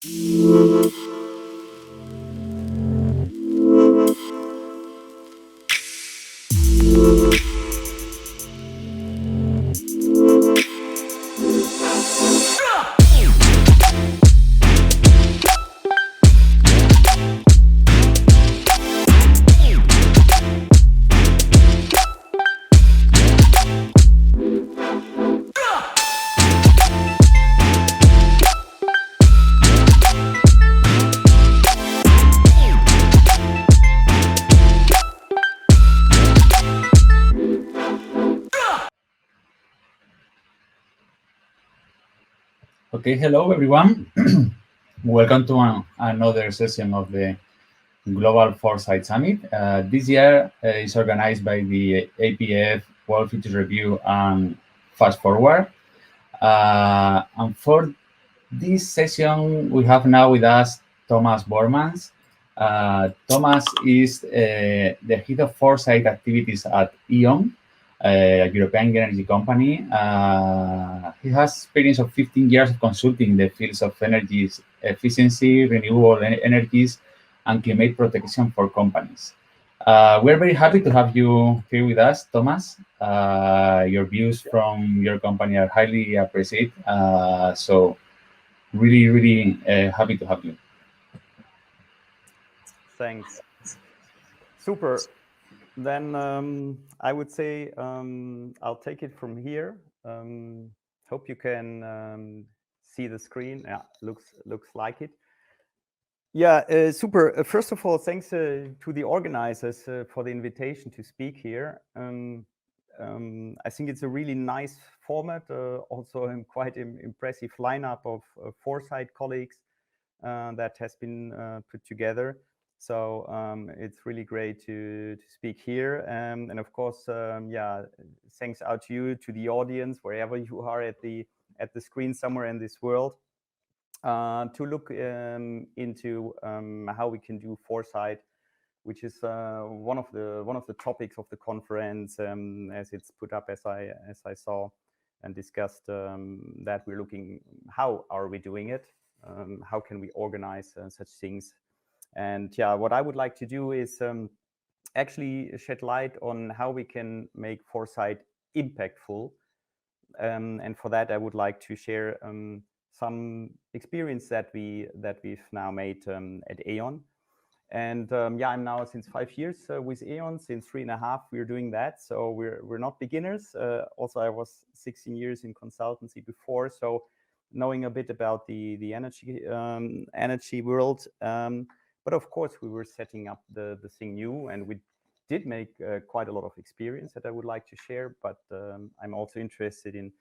Okay, hello everyone. Welcome to another session of the Global Foresight Summit. This year is organized by the APF World Futures Review and Fast Forward. And for this session, we have now with us Thomas Boermans. Thomas is the head of foresight activities at E.ON, a European energy company. He has experience of 15 years of consulting in the fields of energy efficiency, renewable energies, and climate protection for companies. We're very happy to have you here with us, Thomas. Your views from your company are highly appreciated. So really happy to have you. Thanks. Super. Then I would say I'll take it from here. Hope you can see the screen. Yeah, looks like it. Yeah, super. First of all, thanks to the organizers for the invitation to speak here. I think it's a really nice format, also a quite impressive lineup of Foresight colleagues that has been put together. So it's really great to speak here. And of course, yeah, thanks out to you, to the audience, wherever you are at the screen somewhere in this world, to look into how we can do foresight, which is one of the topics of the conference, as it's put up, as I saw and discussed, that we're looking how are we doing it, how can we organize such things. And yeah, what I would like to do is actually shed light on how we can make foresight impactful. And for that, I would like to share some experience that we've now made at E.ON. And yeah, I'm now since 5 years with E.ON. Since 3.5, we're doing that. So we're not beginners. Also, I was 16 years in consultancy before, so knowing a bit about the energy world. But of course, we were setting up the thing new, and we did make quite a lot of experience that I would like to share. But I'm also interested in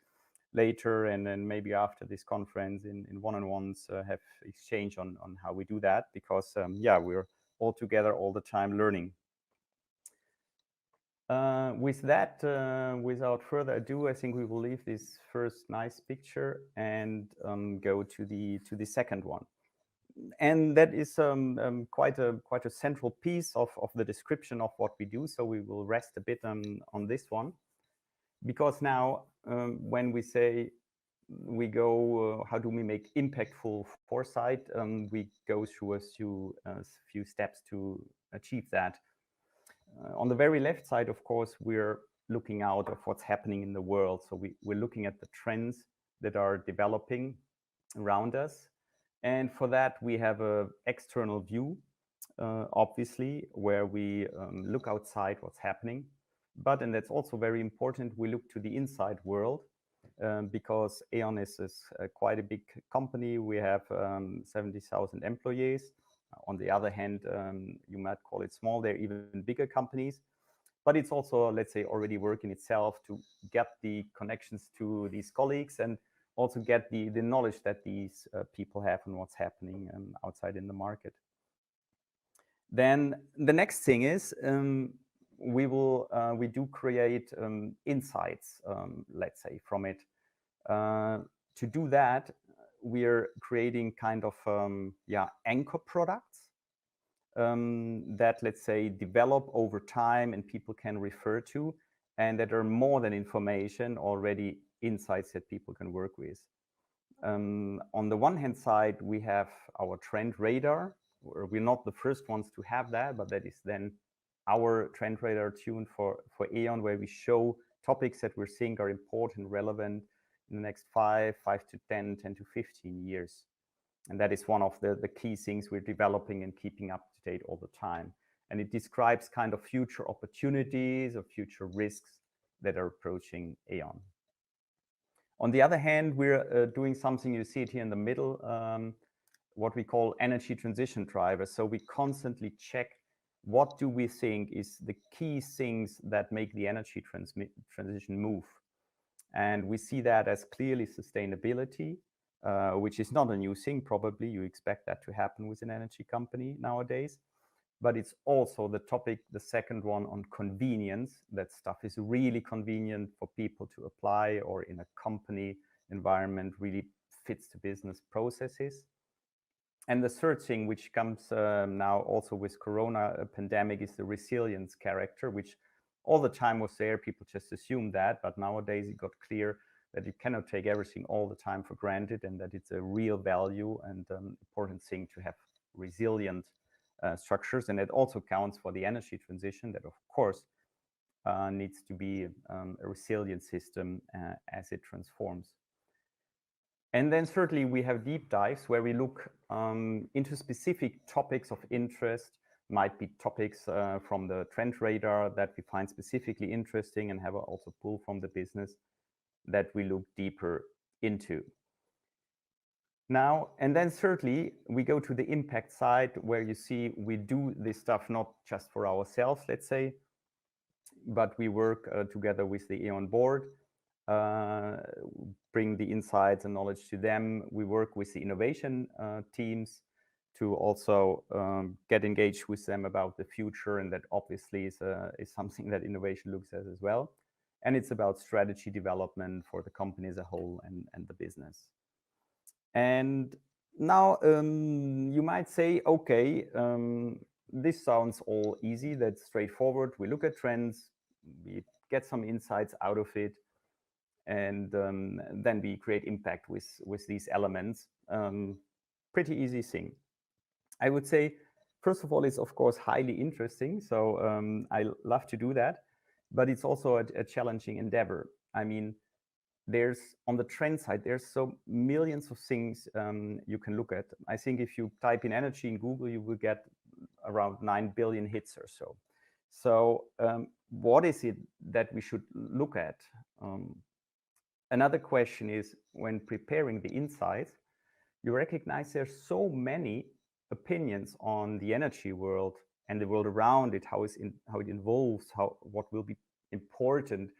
later and then maybe after this conference in one-on-ones have exchange on how we do that, because yeah, we're all together all the time learning. With that, without further ado, I think we will leave this first nice picture and go to the second one. And that is quite a central piece of the description of what we do. So we will rest a bit on this one, because now when we say we go, how do we make impactful foresight? We go through a few steps to achieve that. On the very left side, of course, we're looking out of what's happening in the world. So we're looking at the trends that are developing around us. And for that, we have an external view, obviously, where we look outside what's happening. But, and that's also very important, we look to the inside world, because E.ON is quite a big company. We have 70,000 employees. On the other hand, you might call it small. They're even bigger companies. But it's also, let's say, already working itself to get the connections to these colleagues and also get the knowledge that these people have and what's happening outside in the market. Then the next thing is we do create insights, let's say, from it. To do that, we're creating kind of anchor products that, let's say, develop over time and people can refer to, and that are more than information, already insights that people can work with. On the one hand side, we have our trend radar. We're not the first ones to have that, but that is then our trend radar tuned for E.ON, where we show topics that we think are important, relevant in the next 5 to 10 to 15 years. And that is one of the key things we're developing and keeping up to date all the time. And it describes kind of future opportunities or future risks that are approaching E.ON. On the other hand, we're doing something, you see it here in the middle, what we call energy transition drivers. So we constantly check what do we think is the key things that make the energy transition move. And we see that as clearly sustainability, which is not a new thing, probably. You expect that to happen with an energy company nowadays. But it's also the topic, the second one, on convenience. That stuff is really convenient for people to apply, or in a company environment really fits to business processes. And the third thing, which comes now also with Corona pandemic, is the resilience character, which all the time was there. People just assumed that, but nowadays it got clear that you cannot take everything all the time for granted, and that it's a real value and important thing to have resilient structures. And it also counts for the energy transition, that of course needs to be a resilient system as it transforms. And then certainly we have deep dives where we look into specific topics of interest. Might be topics from the trend radar that we find specifically interesting and have also pull from the business that we look deeper into. Now, and then certainly we go to the impact side, where you see we do this stuff not just for ourselves, let's say, but we work together with the E.ON board, bring the insights and knowledge to them. We work with the innovation teams to also get engaged with them about the future, and that obviously is something that innovation looks at as well. And it's about strategy development for the company as a whole and the business. And now you might say, okay, this sounds all easy, that's straightforward. We look at trends, we get some insights out of it, and then we create impact with these elements. Pretty easy thing. I would say, first of all, it's of course highly interesting. So I love to do that, but it's also a challenging endeavor. I mean, there's on the trend side, there's so millions of things you can look at. I think if you type in energy in Google, you will get around 9 billion hits or so. So what is it that we should look at? Another question is, when preparing the insights, you recognize there's so many opinions on the energy world and the world around it, how it evolves, what will be important,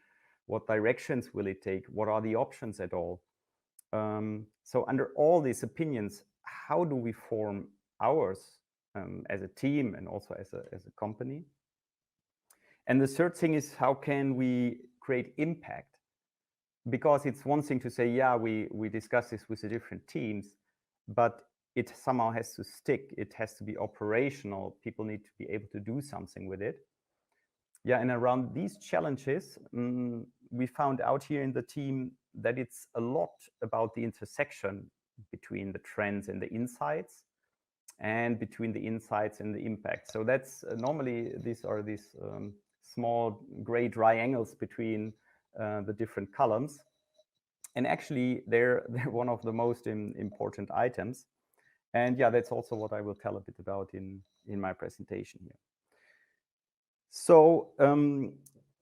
what directions will it take, what are the options at all. So under all these opinions, how do we form ours as a team and also as a company? And the third thing is, how can we create impact? Because it's one thing to say, yeah, we discuss this with the different teams, but it somehow has to stick. It has to be operational. People need to be able to do something with it. Yeah, and around these challenges, we found out here in the team that it's a lot about the intersection between the trends and the insights, and between the insights and the impact. So that's normally these are these small gray triangles between the different columns. And actually, they're one of the most important items. And yeah, that's also what I will tell a bit about in my presentation here. So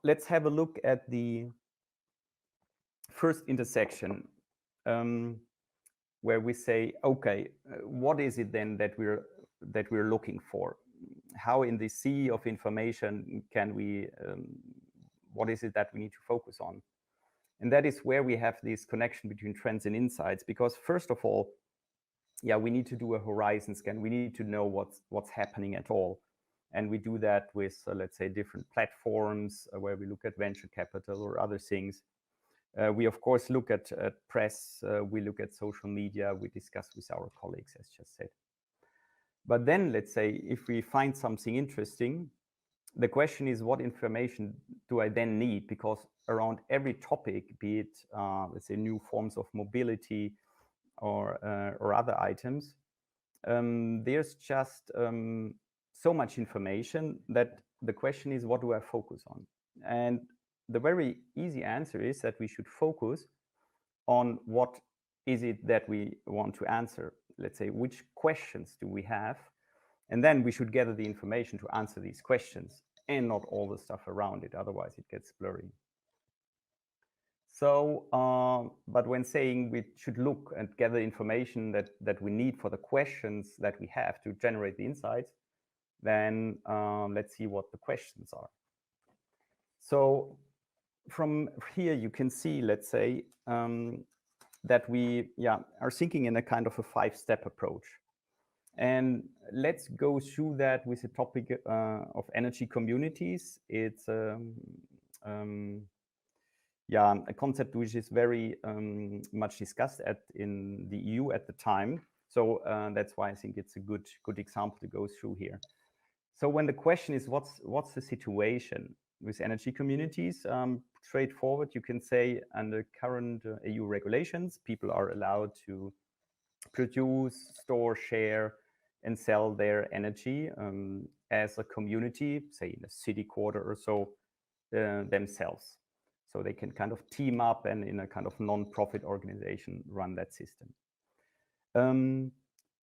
let's have a look at the first intersection, where we say, okay, what is it then that we're looking for? How in the sea of information can we, what is it that we need to focus on? And that is where we have this connection between trends and insights, because first of all, yeah, we need to do a horizon scan. We need to know what's happening at all. And we do that with, let's say, different platforms where we look at venture capital or other things. We, of course, look at press. We look at social media. We discuss with our colleagues, as just said. But then, let's say, if we find something interesting, the question is, what information do I then need? Because around every topic, be it, let's say, new forms of mobility or other items. There's just so much information that the question is, what do I focus on? And the very easy answer is that we should focus on what is it that we want to answer. Let's say, which questions do we have? And then we should gather the information to answer these questions and not all the stuff around it. Otherwise, it gets blurry. So, but when saying we should look and gather information that we need for the questions that we have to generate the insights, then let's see what the questions are. So from here, you can see, let's say, that we are thinking in a kind of a 5-step approach. And let's go through that with the topic of energy communities. It's a concept which is very much discussed in the EU at the time. So that's why I think it's a good example to go through here. So when the question is what's the situation with energy communities, straightforward, you can say under current EU regulations, people are allowed to produce, store, share, and sell their energy as a community, say in a city quarter or so, themselves. So they can kind of team up and in a kind of non-profit organization run that system.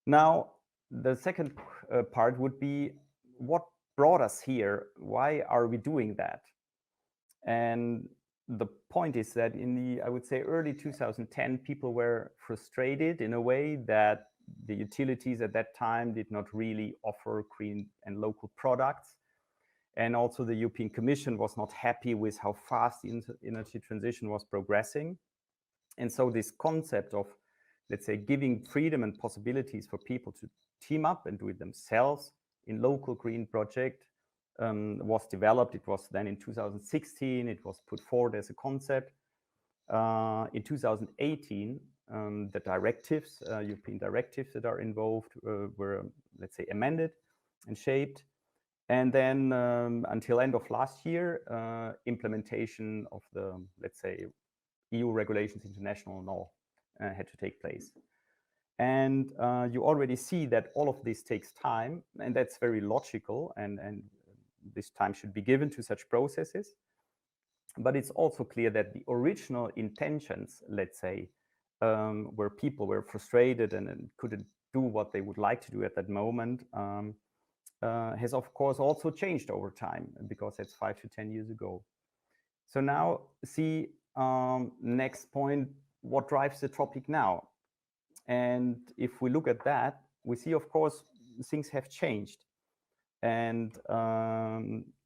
Now, the second part would be, what brought us here? Why are we doing that? And the point is that in the, I would say, early 2010, people were frustrated in a way that the utilities at that time did not really offer green and local products. And also the European Commission was not happy with how fast the energy transition was progressing. And so this concept of, let's say, giving freedom and possibilities for people to team up and do it themselves in local green project was developed. It was then in 2016, it was put forward as a concept. In 2018, the directives, European directives that are involved were, let's say, amended and shaped. And then until end of last year, implementation of the, let's say, EU regulations, international law had to take place. And you already see that all of this takes time, and that's very logical, and this time should be given to such processes. But it's also clear that the original intentions, let's say, where people were frustrated and couldn't do what they would like to do at that moment, has of course also changed over time, because that's 5 to 10 years ago. So now see, next point, what drives the topic now? And if we look at that, we see, of course, things have changed. And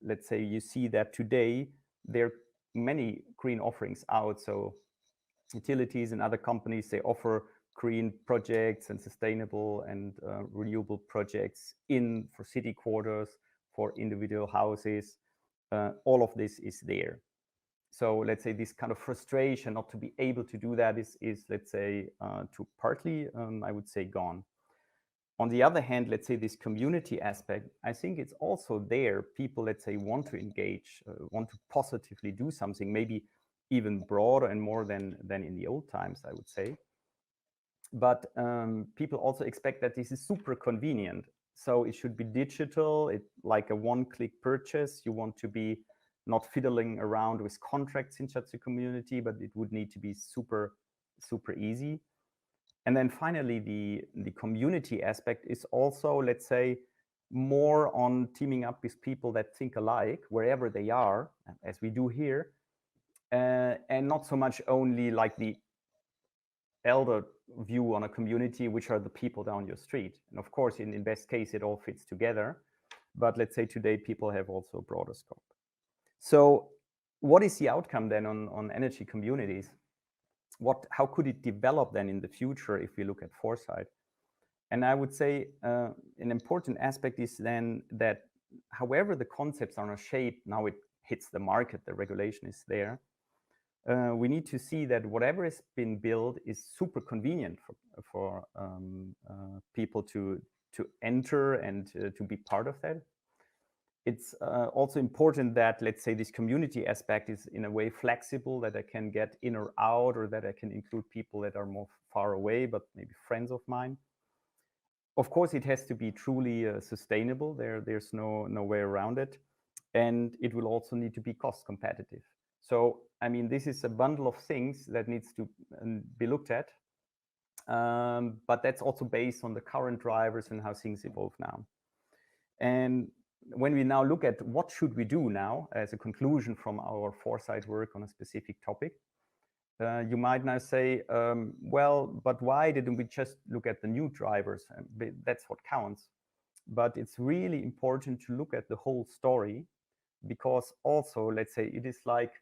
let's say you see that today there are many green offerings out. So utilities and other companies, they offer green projects and sustainable and renewable projects for city quarters, for individual houses. All of this is there. So let's say this kind of frustration not to be able to do that is let's say, to partly, I would say, gone. On the other hand, let's say this community aspect, I think it's also there. People, let's say, want to engage, want to positively do something, maybe even broader and more than in the old times, I would say. But people also expect that this is super convenient. So it should be digital, like a one-click purchase. You want to be not fiddling around with contracts in such a community, but it would need to be super, super easy. And then finally, the community aspect is also, let's say, more on teaming up with people that think alike, wherever they are, as we do here, and not so much only like the elder view on a community, which are the people down your street. And of course, in best case, it all fits together. But let's say today, people have also a broader scope. So what is the outcome then on energy communities? How could it develop then in the future if we look at foresight? And I would say an important aspect is then that however the concepts are now shaped, now it hits the market, the regulation is there. We need to see that whatever has been built is super convenient for people to enter and to be part of that. It's also important that, let's say, this community aspect is in a way flexible, that I can get in or out, or that I can include people that are more far away, but maybe friends of mine. Of course, it has to be truly sustainable. There's no way around it. And it will also need to be cost competitive. So, I mean, this is a bundle of things that needs to be looked at. But that's also based on the current drivers and how things evolve now. And when we now look at what should we do now as a conclusion from our foresight work on a specific topic, you might now say, well, but why didn't we just look at the new drivers? That's what counts. But it's really important to look at the whole story, because also, let's say, it is like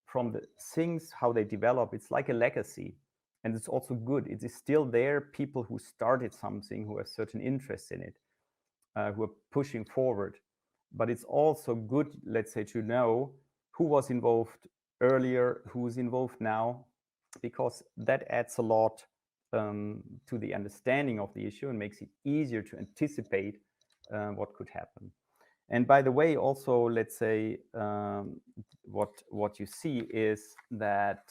from the things, how they develop, it's like a legacy. And it's also good. It is still there, people who started something, who have certain interests in it, who are pushing forward. But it's also good, let's say, to know who was involved earlier, who's involved now, because that adds a lot to the understanding of the issue and makes it easier to anticipate what could happen. And by the way, also, let's say, what you see is that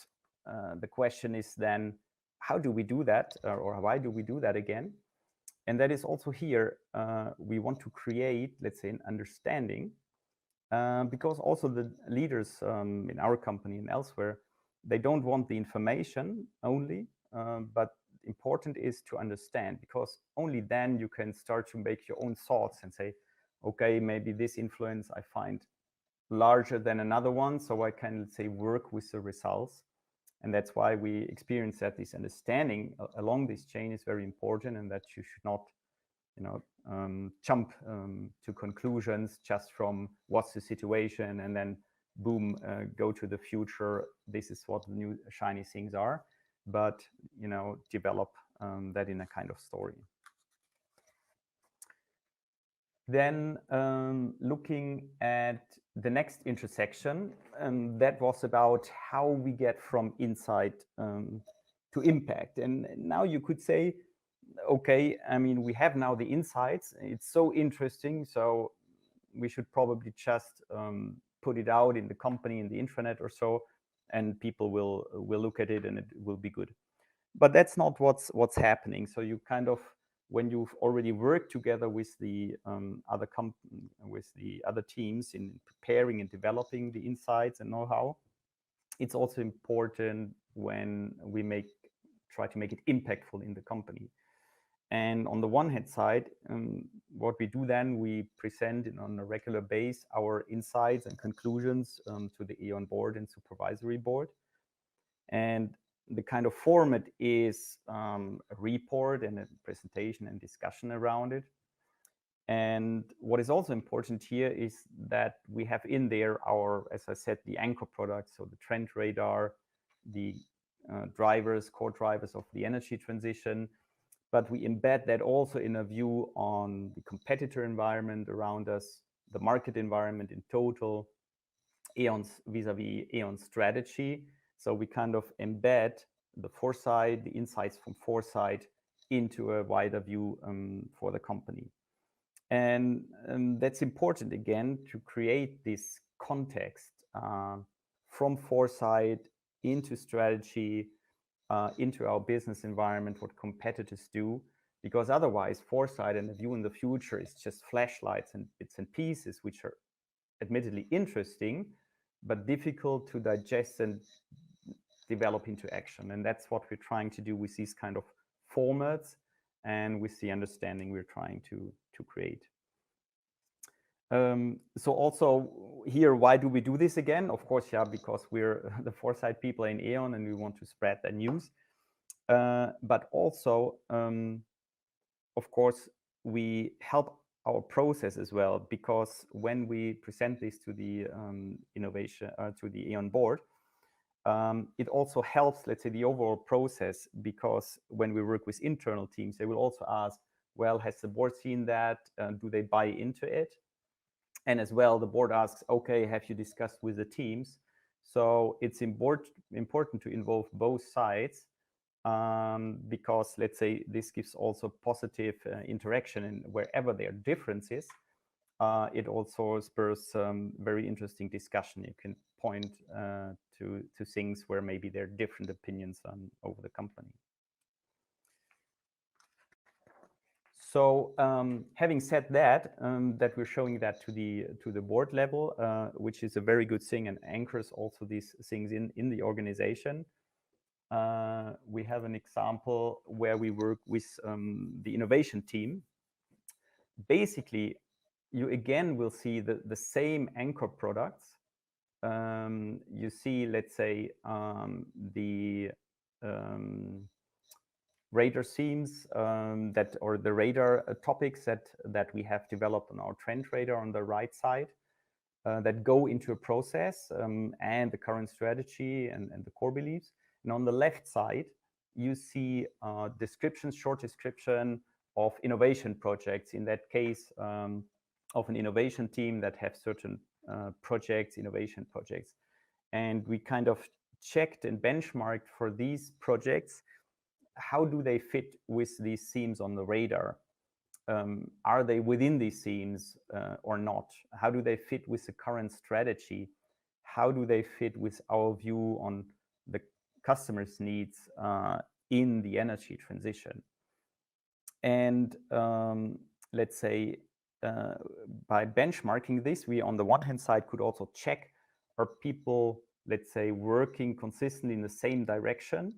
the question is then, how do we do that, or why do we do that again? And that is also here, we want to create, let's say, an understanding, because also the leaders in our company and elsewhere, they don't want the information only, but important is to understand, because only then you can start to make your own thoughts and say, okay, maybe this influence I find larger than another one, so I can, let's say, work with the results. And that's why we experience that this understanding along this chain is very important, and that you should not, jump to conclusions just from what's the situation and then boom, go to the future. This is what the new shiny things are, but develop that in a kind of story. Then looking at the next intersection, that was about how we get from insight to impact. And now you could say, okay, I mean, we have now the insights. It's so interesting. So we should probably just put it out in the company, in the intranet or so, and people will look at it and it will be good. But that's not what's happening. So you kind of, when you've already worked together with the other teams in preparing and developing the insights and know-how, it's also important when we try to make it impactful in the company. And on the one hand side, what we do then, we present on a regular basis our insights and conclusions to the E.ON board and supervisory board. And the kind of format is a report and a presentation and discussion around it. And what is also important here is that we have in there our, as I said, the anchor products, so the trend radar, the core drivers of the energy transition, but we embed that also in a view on the competitor environment around us, the market environment in total, E.ON's vis-a-vis E.ON's strategy. So we kind of embed the foresight, the insights from foresight into a wider view for the company. And that's important, again, to create this context from foresight into strategy, into our business environment, what competitors do, because otherwise foresight and the view in the future is just flashlights and bits and pieces, which are admittedly interesting, but difficult to digest and develop into action. And that's what we're trying to do with these kind of formats and with the understanding we're trying to create. So also here, why do we do this again? Of course, yeah, because we're the foresight people in E.ON and we want to spread that news. But also, of course, we help our process as well, because when we present this to the to the E.ON board, it also helps, let's say, the overall process, because when we work with internal teams, they will also ask, well, has the board seen that? Do they buy into it? And as well, the board asks, okay, have you discussed with the teams? So it's important to involve both sides, because, let's say, this gives also positive interaction, and wherever there are differences, it also spurs very interesting discussion. You can point to things where maybe there are different opinions over the company. So having said that, that we're showing that to the board level, which is a very good thing and anchors also these things in the organization. We have an example where we work with the innovation team. Basically, you again will see the same anchor products. You see, let's say, the radar themes that, or the radar topics that we have developed on our trend radar on the right side that go into a process and the current strategy and the core beliefs. And on the left side, you see descriptions, short description of innovation projects. In that case, of an innovation team that have certain projects, innovation projects. And we kind of checked and benchmarked for these projects, how do they fit with these themes on the radar? Are they within these themes or not? How do they fit with the current strategy? How do they fit with our view on the customer's needs in the energy transition? And let's say by benchmarking this, we on the one hand side could also check, are people, let's say, working consistently in the same direction?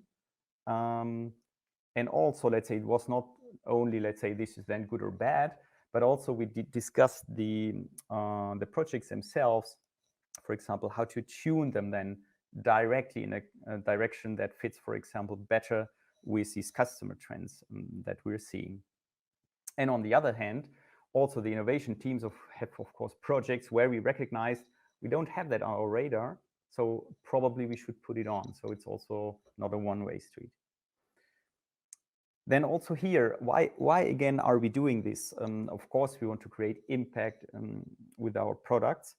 And also, let's say, it was not only, let's say, this is then good or bad, but also we discussed the projects themselves. For example, how to tune them then directly in a direction that fits, for example, better with these customer trends that we're seeing. And on the other hand, also the innovation teams have, of course, projects where we recognize we don't have that on our radar, so probably we should put it on. So it's also not a one-way street. Then also here, why again are we doing this? Of course, we want to create impact with our products,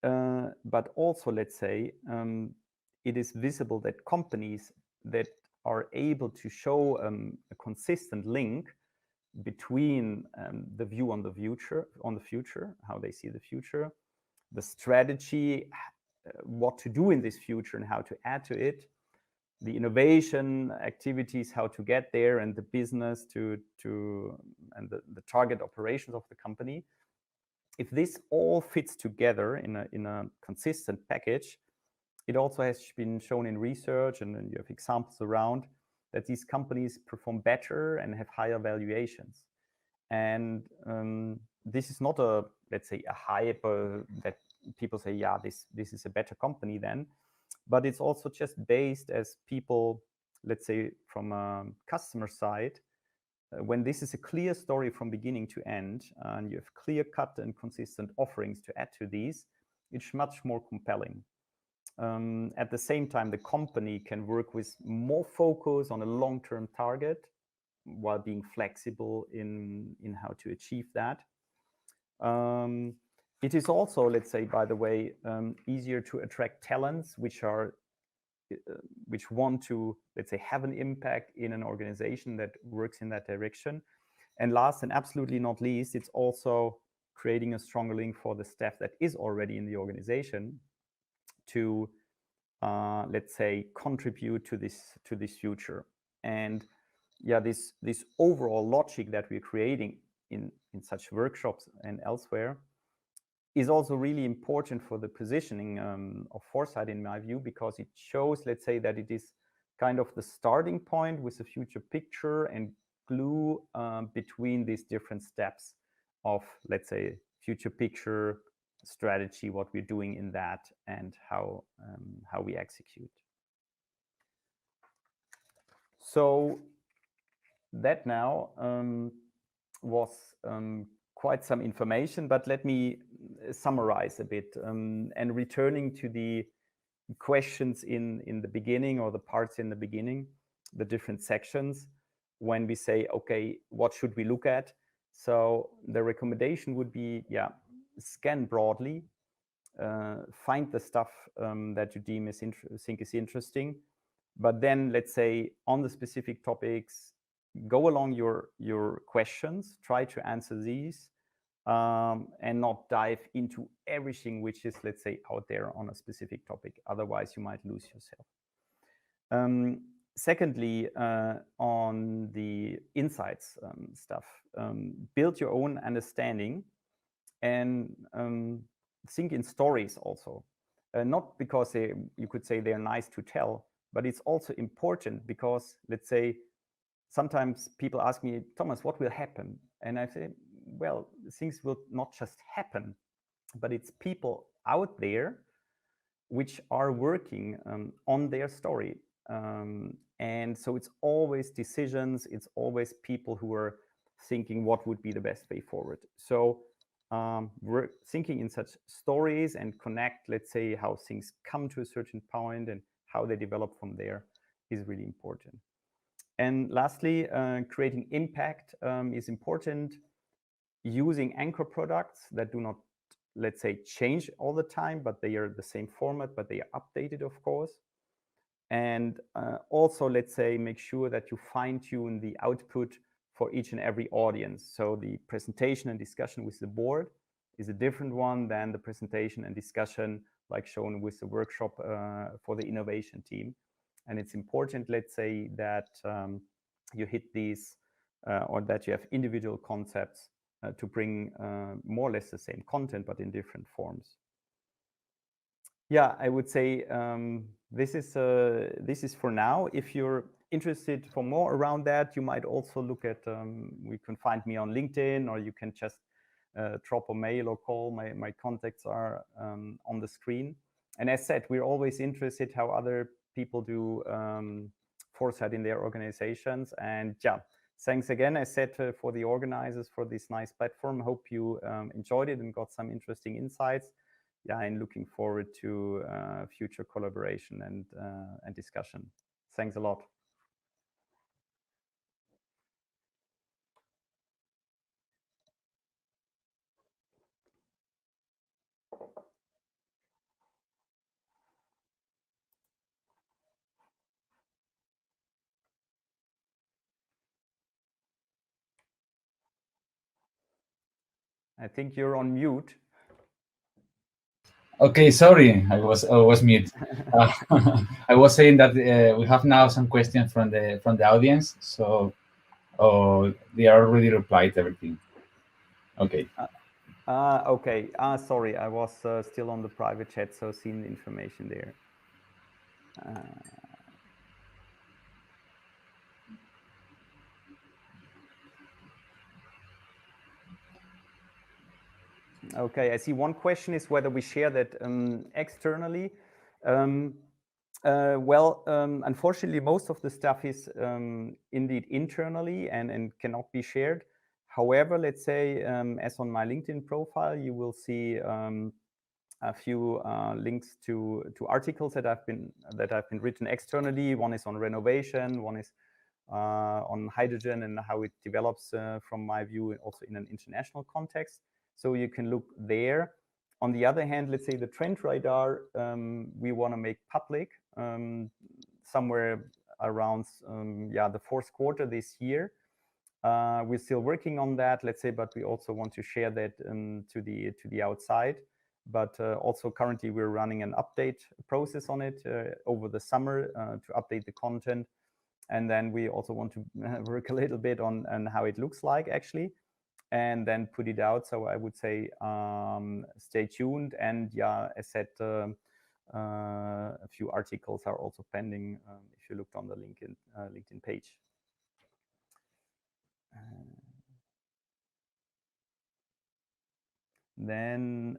but also, let's say, it is visible that companies that are able to show a consistent link between the view on the future, how they see the future, the strategy, what to do in this future and how to add to it, the innovation activities, how to get there, and the business and the target operations of the company. If this all fits together in a consistent package, it also has been shown in research, and you have examples around, that these companies perform better and have higher valuations. And this is not a, let's say, a hype that people say, yeah, this is a better company then. But it's also just based as people, let's say, from a customer side, when this is a clear story from beginning to end, and you have clear-cut and consistent offerings to add to these, it's much more compelling. At the same time, the company can work with more focus on a long-term target while being flexible in how to achieve that. It is also, let's say, by the way, easier to attract talents which want to, let's say, have an impact in an organization that works in that direction. And last and absolutely not least, it's also creating a stronger link for the staff that is already in the organization to, let's say, contribute to this future. And yeah, this overall logic that we're creating in such workshops and elsewhere is also really important for the positioning of Foresight, in my view, because it shows, let's say, that it is kind of the starting point with a future picture and glue between these different steps of, let's say, future picture, strategy, what we're doing in that, and how we execute. So that now was quite some information, but let me summarize a bit. And returning to the questions in the beginning, or the parts in the beginning, the different sections, when we say, okay, what should we look at? So the recommendation would be, yeah, scan broadly, find the stuff that you think is interesting, but then, let's say, on the specific topics, go along your questions, try to answer these, and not dive into everything which is, let's say, out there on a specific topic. Otherwise, you might lose yourself. Secondly, on the insights stuff, build your own understanding and think in stories also. Not because you could say they're nice to tell, but it's also important because, let's say, sometimes people ask me, Thomas, what will happen? And I say, well, things will not just happen, but it's people out there which are working on their story. And so it's always decisions, it's always people who are thinking what would be the best way forward. So we're thinking in such stories and connect, let's say, how things come to a certain point and how they develop from there is really important. And lastly, creating impact is important. Using anchor products that do not, let's say, change all the time, but they are the same format, but they are updated, of course. And also, let's say, make sure that you fine tune the output for each and every audience. So the presentation and discussion with the board is a different one than the presentation and discussion like shown with the workshop for the innovation team. And it's important, let's say, that you hit these or that you have individual concepts to bring more or less the same content, but in different forms. Yeah, I would say this is for now. If you're interested for more around that, you might also look at, you can find me on LinkedIn, or you can just drop a mail or call. My contacts are on the screen. And as said, we're always interested how other people do foresight in their organizations. And yeah, thanks again, I said, for the organizers for this nice platform. Hope you enjoyed it and got some interesting insights. Yeah, and looking forward to future collaboration and discussion. Thanks a lot. I think you're on mute. Okay, sorry, I was mute. I was saying that we have now some questions from the audience, so they are already replied everything. Okay. Okay. Sorry, I was still on the private chat, so seeing the information there. Okay, I see one question is whether we share that externally. Unfortunately, most of the stuff is indeed internally and cannot be shared. However, let's say, as on my LinkedIn profile, you will see a few links to articles that have been written externally. One is on renovation, one is on hydrogen and how it develops from my view, also in an international context. So you can look there. On the other hand, let's say the trend radar, we want to make public somewhere around the fourth quarter this year. We're still working on that, let's say, but we also want to share that to the outside. But also currently we're running an update process on it over the summer to update the content. And then we also want to work a little bit on how it looks like actually, and then put it out. So I would say stay tuned. And yeah, as said, a few articles are also pending if you looked on the LinkedIn page. Then,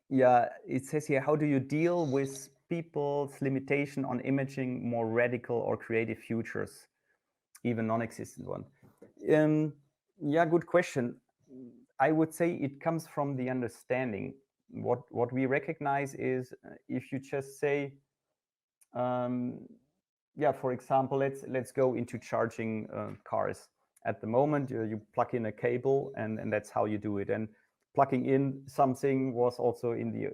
yeah, it says here, how do you deal with people's limitation on imaging more radical or creative futures, even non-existent one? Yeah, good question. I would say it comes from the understanding. What we recognize is if you just say, yeah, for example, let's go into charging cars. At the moment, you plug in a cable, and that's how you do it. And plugging in something was also in the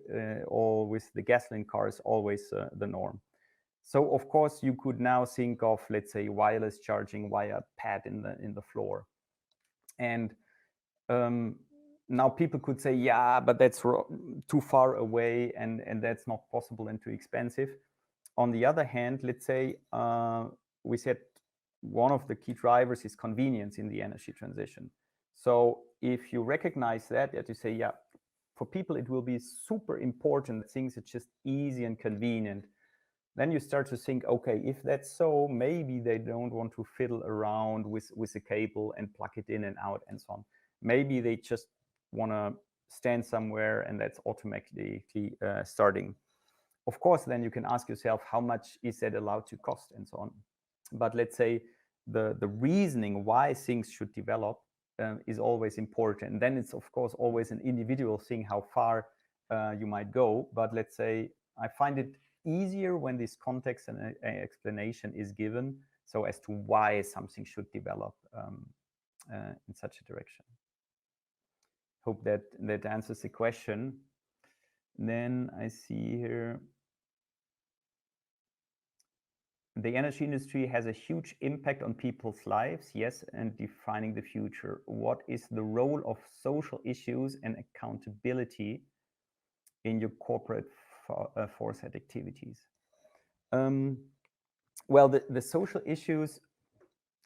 or with the gasoline cars always the norm. So of course you could now think of, let's say, wireless charging via pad in the floor. And now people could say, yeah, but that's too far away and that's not possible and too expensive. On the other hand, let's say we said one of the key drivers is convenience in the energy transition. So if you recognize that you say, yeah, for people it will be super important that things are just easy and convenient, then you start to think, okay, if that's so, maybe they don't want to fiddle around with a cable and plug it in and out and so on. Maybe they just want to stand somewhere and that's automatically starting. Of course, then you can ask yourself, how much is that allowed to cost and so on. But let's say the reasoning why things should develop is always important. And then it's, of course, always an individual thing how far you might go. But let's say I find it easier when this context and explanation is given, so as to why something should develop in such a direction. Hope that answers the question. Then I see here, the energy industry has a huge impact on people's lives, yes, and defining the future. What is the role of social issues and accountability in your corporate foresight activities? Well, the social issues,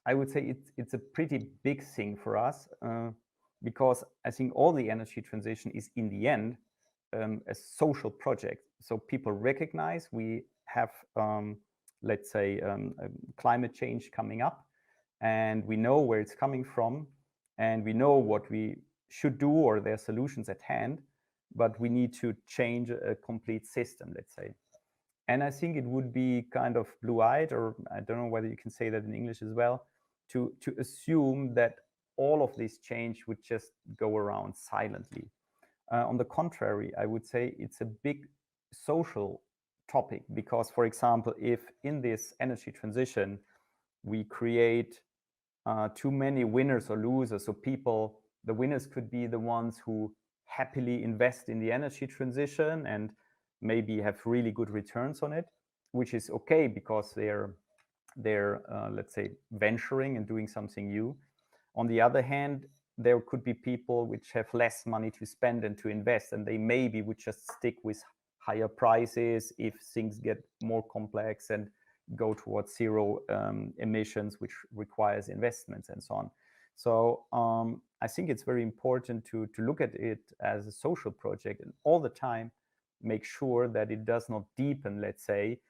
I would say it's a pretty big thing for us because I think all the energy transition is in the end a social project. So people recognize we have, let's say, climate change coming up, and we know where it's coming from, and we know what we should do, or there are solutions at hand, but we need to change a complete system, let's say. And I think it would be kind of blue-eyed, or I don't know whether you can say that in English as well, to assume that all of this change would just go around silently. On the contrary, I would say it's a big social topic because, for example, if in this energy transition we create too many winners or losers, so people, the winners could be the ones who happily invest in the energy transition and maybe have really good returns on it, which is okay because they're let's say venturing and doing something new. On the other hand, there could be people which have less money to spend and to invest, and they maybe would just stick with higher prices if things get more complex and go towards zero emissions, which requires investments and so on. So I think it's very important to look at it as a social project and all the time make sure that it does not deepen, let's say,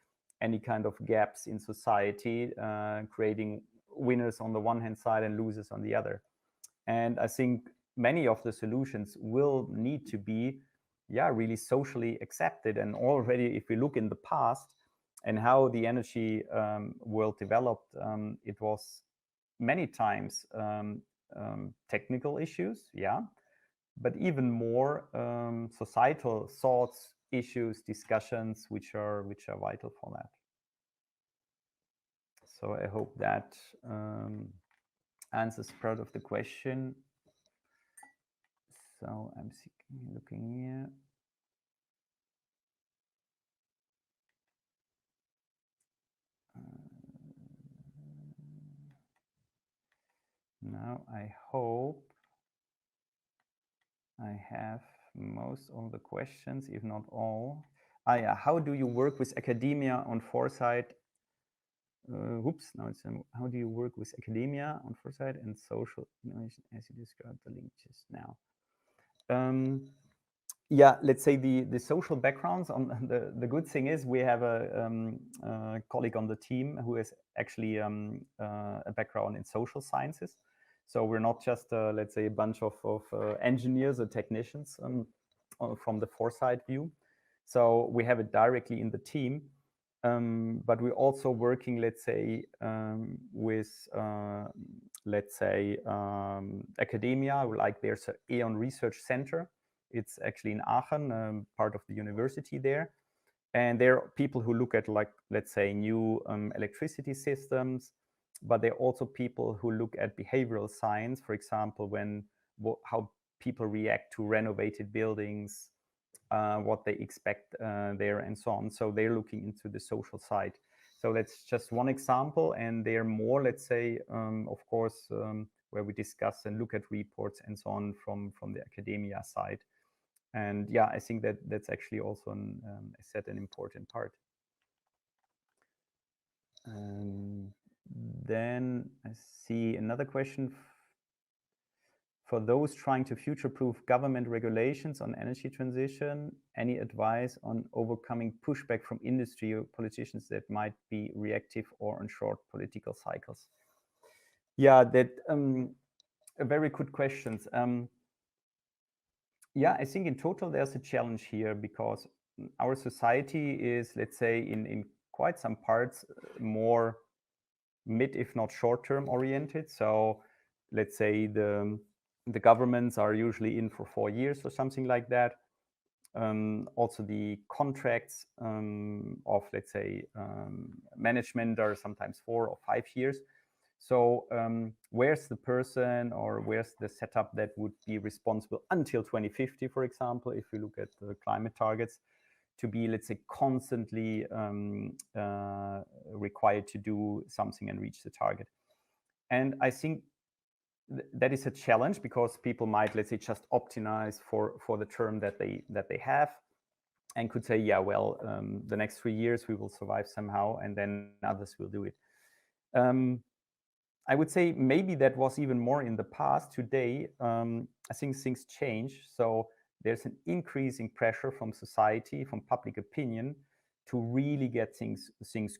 any kind of gaps in society, creating winners on the one hand side and losers on the other. And I think many of the solutions will need to be, really socially accepted. And already, if we look in the past and how the energy world developed, it was many times technical issues, but even more societal thoughts, issues, discussions, which are vital for that. So I hope that answers part of the question. So I'm looking here. Now I hope I have most of the questions, if not all. How do you work with academia on foresight? Now it's how do you work with academia on foresight and social innovation as you described the link just now? Let's say the social backgrounds. On the good thing is we have a colleague on the team who has actually a background in social sciences. So we're not just let's say a bunch of engineers or technicians from the foresight view. So we have it directly in the team. But we're also working, let's say, with, let's say, academia. Like there's an E.ON Research Center. It's actually in Aachen, part of the university there. And there are people who look at, like, let's say, new electricity systems. But there are also people who look at behavioral science, for example, how people react to renovated buildings, what they expect there and so on. So they're looking into the social side. So that's just one example. And there are more, let's say, of course, where we discuss and look at reports and so on from the academia side. And I think that's actually also an important part. Then I see another question. For those trying to future-proof government regulations on energy transition, any advice on overcoming pushback from industry or politicians that might be reactive or on short political cycles? Yeah, that a very good questions. Yeah, I think in total there's a challenge here because our society is, let's say, in quite some parts more mid, if not short-term oriented. So let's say the governments are usually in for 4 years or something like that. Also, the contracts of, let's say, management are sometimes 4 or 5 years. So where's the person or where's the setup that would be responsible until 2050, for example, if we look at the climate targets, to be, let's say, constantly required to do something and reach the target. And I think that is a challenge because people might, let's say, just optimize for the term that they have and could say, yeah, well, the next 3 years we will survive somehow and then others will do it. I would say maybe that was even more in the past. Today, I think things change. So there's an increasing pressure from society, from public opinion, to really get things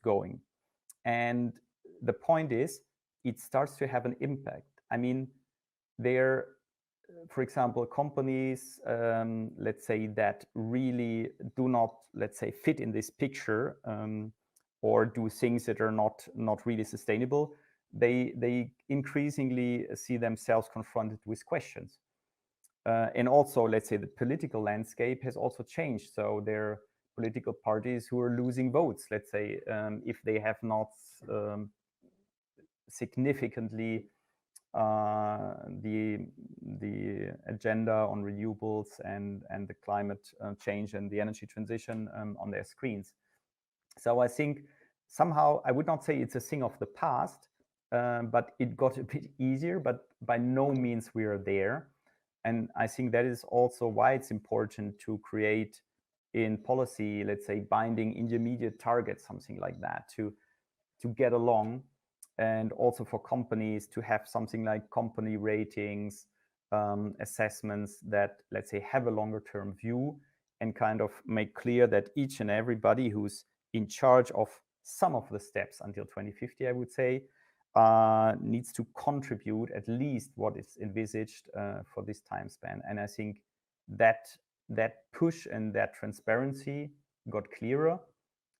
going. And the point is, it starts to have an impact. I mean, there, for example, companies, let's say, that really do not, let's say, fit in this picture or do things that are not really sustainable, they increasingly see themselves confronted with questions. And also, let's say, the political landscape has also changed. So there are political parties who are losing votes, let's say, if they have not significantly the agenda on renewables and the climate change and the energy transition on their screens. So I think somehow, I would not say it's a thing of the past, but it got a bit easier, but by no means we are there. And I think that is also why it's important to create in policy, let's say, binding intermediate targets, something like that, to get along, and also for companies to have something like company ratings, assessments that, let's say, have a longer term view and kind of make clear that each and everybody who's in charge of some of the steps until 2050, I would say, needs to contribute at least what is envisaged for this time span. And I think that push and that transparency got clearer.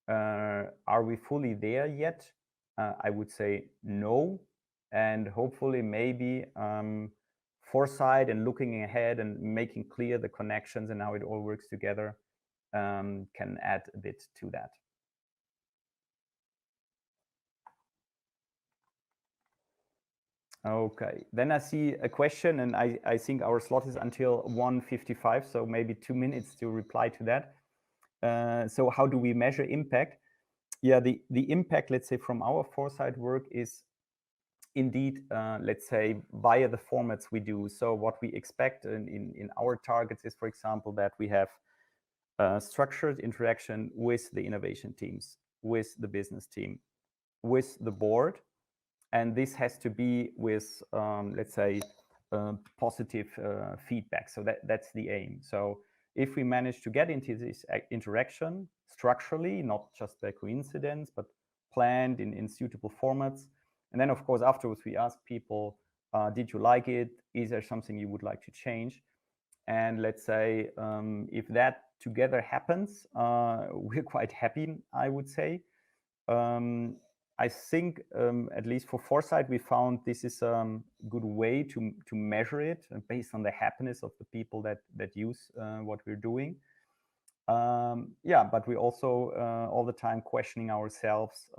Are we fully there yet? I would say no. And hopefully maybe foresight and looking ahead and making clear the connections and how it all works together can add a bit to that. Okay, then I see a question, and I think our slot is until 1:55, so maybe 2 minutes to reply to that. So how do we measure impact? Yeah, the impact, let's say, from our foresight work is indeed, let's say, via the formats we do. So what we expect in our targets is, for example, that we have structured interaction with the innovation teams, with the business team, with the board. And this has to be with, let's say, positive feedback. So that's the aim. So if we manage to get into this interaction structurally, not just by coincidence, but planned in suitable formats, and then, of course, afterwards, we ask people, did you like it? Is there something you would like to change? And let's say, if that together happens, we're quite happy, I would say. I think, at least for foresight, we found this is a good way to measure it based on the happiness of the people that use what we're doing. Yeah, but we also all the time questioning ourselves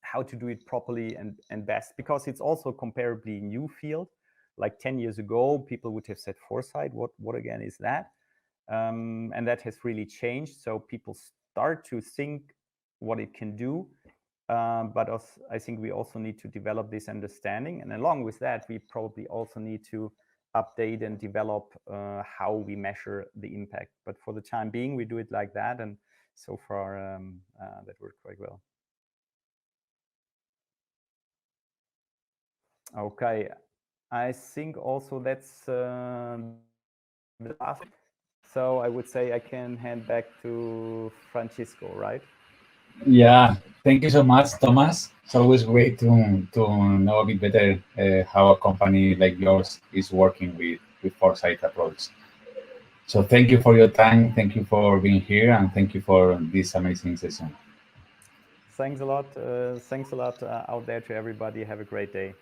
how to do it properly and best, because it's also comparably new field. Like 10 years ago, people would have said foresight, what again is that? And that has really changed. So people start to think what it can do. But also, I think we also need to develop this understanding. And along with that, we probably also need to update and develop how we measure the impact. But for the time being, we do it like that. And so far, that worked quite well. Okay, I think also that's the last. So I would say I can hand back to Francisco, right? Yeah, thank you so much, Thomas. It's always great to know a bit better how a company like yours is working with foresight approach. So thank you for your time, thank you for being here, and thank you for this amazing session. Thanks a lot. Thanks a lot out there to everybody. Have a great day.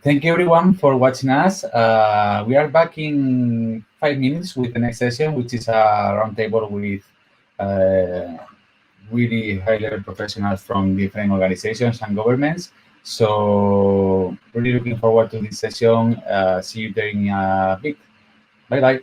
Thank you everyone for watching us. We are back in 5 minutes with the next session, which is a roundtable with uh, really high-level professionals from different organizations and governments. So really looking forward to this session. See you there in a bit. Bye-bye.